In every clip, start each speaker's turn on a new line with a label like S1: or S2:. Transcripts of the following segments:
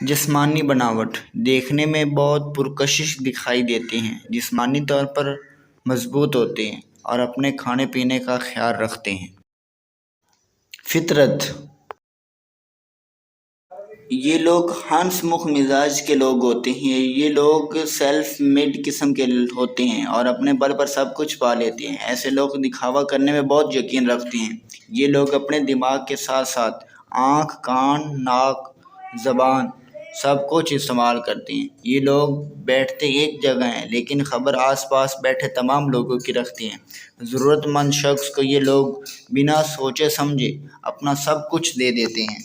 S1: جسمانی بناوٹ دیکھنے میں بہت پرکشش دکھائی دیتے ہیں، جسمانی طور پر مضبوط ہوتے ہیں اور اپنے کھانے پینے کا خیال رکھتے ہیں۔ فطرت یہ لوگ ہنس مکھ مزاج کے لوگ ہوتے ہیں۔ یہ لوگ سیلف میڈ قسم کے ہوتے ہیں اور اپنے بل پر سب کچھ پا لیتے ہیں۔ ایسے لوگ دکھاوا کرنے میں بہت یقین رکھتے ہیں۔ یہ لوگ اپنے دماغ کے ساتھ ساتھ آنکھ، کان، ناک، زبان سب کچھ استعمال کرتے ہیں۔ یہ لوگ بیٹھتے ایک جگہ ہیں لیکن خبر آس پاس بیٹھے تمام لوگوں کی رکھتے ہیں۔ ضرورت مند شخص کو یہ لوگ بنا سوچے سمجھے اپنا سب کچھ دے دیتے ہیں۔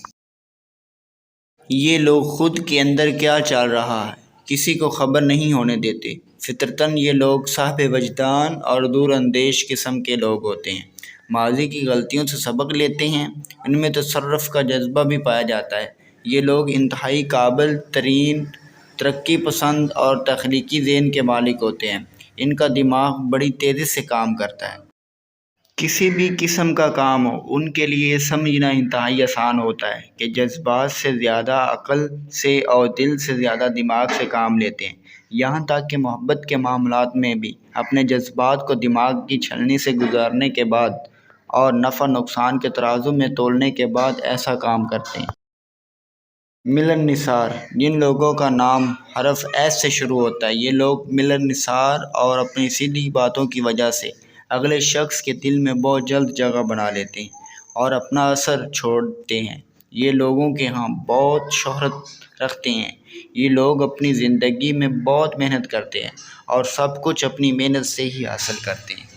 S1: یہ لوگ خود کے اندر کیا چل رہا ہے کسی کو خبر نہیں ہونے دیتے۔ فطرتاً یہ لوگ صاحب وجدان اور دور اندیش قسم کے لوگ ہوتے ہیں۔ ماضی کی غلطیوں سے سبق لیتے ہیں۔ ان میں تصرف کا جذبہ بھی پایا جاتا ہے۔ یہ لوگ انتہائی قابل ترین، ترقی پسند اور تخلیقی ذہن کے مالک ہوتے ہیں۔ ان کا دماغ بڑی تیزی سے کام کرتا ہے۔ کسی بھی قسم کا کام ہو ان کے لیے یہ سمجھنا انتہائی آسان ہوتا ہے کہ جذبات سے زیادہ عقل سے اور دل سے زیادہ دماغ سے کام لیتے ہیں۔ یہاں تک کہ محبت کے معاملات میں بھی اپنے جذبات کو دماغ کی چھلنی سے گزارنے کے بعد اور نفع نقصان کے ترازو میں تولنے کے بعد ایسا کام کرتے ہیں۔ ملن نثار جن لوگوں کا نام حرف ایس سے شروع ہوتا ہے، یہ لوگ ملن نثار اور اپنی سیدھی باتوں کی وجہ سے اگلے شخص کے دل میں بہت جلد جگہ بنا لیتے ہیں اور اپنا اثر چھوڑتے ہیں۔ یہ لوگوں کے ہاں بہت شہرت رکھتے ہیں۔ یہ لوگ اپنی زندگی میں بہت محنت کرتے ہیں اور سب کچھ اپنی محنت سے ہی حاصل کرتے ہیں۔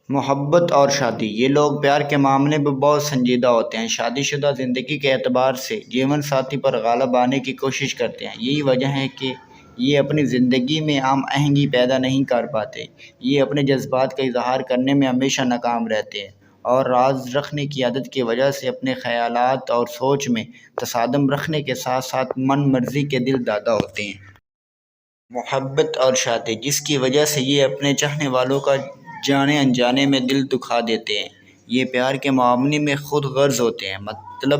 S1: محبت اور شادی یہ لوگ پیار کے معاملے میں بہت سنجیدہ ہوتے ہیں۔ شادی شدہ زندگی کے اعتبار سے جیون ساتھی پر غالب آنے کی کوشش کرتے ہیں۔ یہی وجہ ہے کہ یہ اپنی زندگی میں ہم آہنگی پیدا نہیں کر پاتے۔ یہ اپنے جذبات کا اظہار کرنے میں ہمیشہ ناکام رہتے ہیں اور راز رکھنے کی عادت کی وجہ سے اپنے خیالات اور سوچ میں تصادم رکھنے کے ساتھ ساتھ من مرضی کے دل دادا ہوتے ہیں۔ محبت اور شادی جس کی وجہ سے یہ اپنے چاہنے والوں کا جانے انجانے میں دل دکھا دیتے ہیں۔ یہ پیار کے معاملے میں خود غرض ہوتے ہیں، مطلب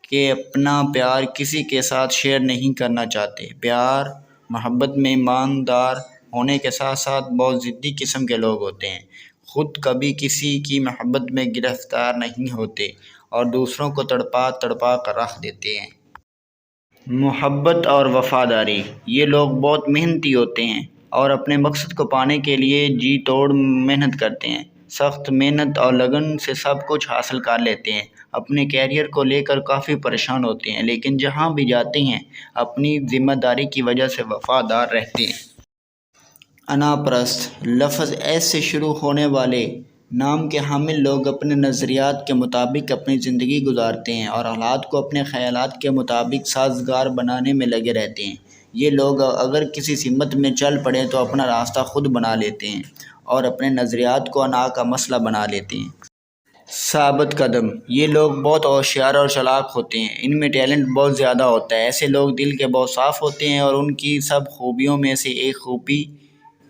S1: کہ اپنا پیار کسی کے ساتھ شیئر نہیں کرنا چاہتے۔ پیار محبت میں ایماندار ہونے کے ساتھ ساتھ بہت ضدی قسم کے لوگ ہوتے ہیں۔ خود کبھی کسی کی محبت میں گرفتار نہیں ہوتے اور دوسروں کو تڑپا تڑپا کر رکھ دیتے ہیں۔ محبت اور وفاداری یہ لوگ بہت محنتی ہوتے ہیں اور اپنے مقصد کو پانے کے لیے جی توڑ محنت کرتے ہیں۔ سخت محنت اور لگن سے سب کچھ حاصل کر لیتے ہیں۔ اپنے کیریئر کو لے کر کافی پریشان ہوتے ہیں لیکن جہاں بھی جاتے ہیں اپنی ذمہ داری کی وجہ سے وفادار رہتے ہیں۔ انا پرست لفظ ایس سے شروع ہونے والے نام کے حامل لوگ اپنے نظریات کے مطابق اپنی زندگی گزارتے ہیں اور حالات کو اپنے خیالات کے مطابق سازگار بنانے میں لگے رہتے ہیں۔ یہ لوگ اگر کسی سمت میں چل پڑیں تو اپنا راستہ خود بنا لیتے ہیں اور اپنے نظریات کو انا کا مسئلہ بنا لیتے ہیں۔ ثابت قدم یہ لوگ بہت ہوشیار اور چالاک ہوتے ہیں۔ ان میں ٹیلنٹ بہت زیادہ ہوتا ہے۔ ایسے لوگ دل کے بہت صاف ہوتے ہیں اور ان کی سب خوبیوں میں سے ایک خوبی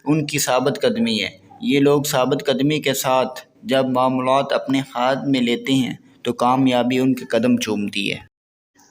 S1: ان کی ثابت قدمی ہے۔ یہ لوگ ثابت قدمی کے ساتھ جب معاملات اپنے ہاتھ میں لیتے ہیں تو کامیابی ان کے قدم چومتی ہے۔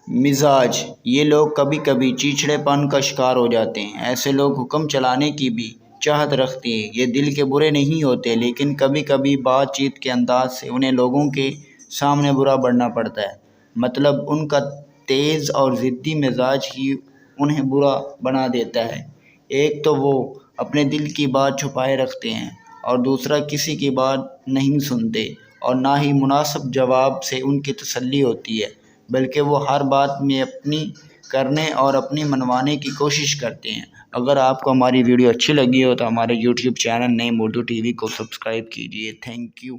S1: مزاج یہ لوگ کبھی کبھی چڑچڑے پن کا شکار ہو جاتے ہیں۔ ایسے لوگ حکم چلانے کی بھی چاہت رکھتے ہیں۔ یہ دل کے برے نہیں ہوتے لیکن کبھی کبھی بات چیت کے انداز سے انہیں لوگوں کے سامنے برا بننا پڑتا ہے، مطلب ان کا تیز اور ضدی مزاج ہی انہیں برا بنا دیتا ہے۔ ایک تو وہ اپنے دل کی بات چھپائے رکھتے ہیں اور دوسرا کسی کی بات نہیں سنتے اور نہ ہی مناسب جواب سے ان کی تسلی ہوتی ہے، بلکہ وہ ہر بات میں اپنی کرنے اور اپنی منوانے کی کوشش کرتے ہیں۔ اگر آپ کو ہماری ویڈیو اچھی لگی ہو تو ہمارے یوٹیوب چینل نعیم اردو ٹی وی کو سبسکرائب کیجیے۔ Thank you.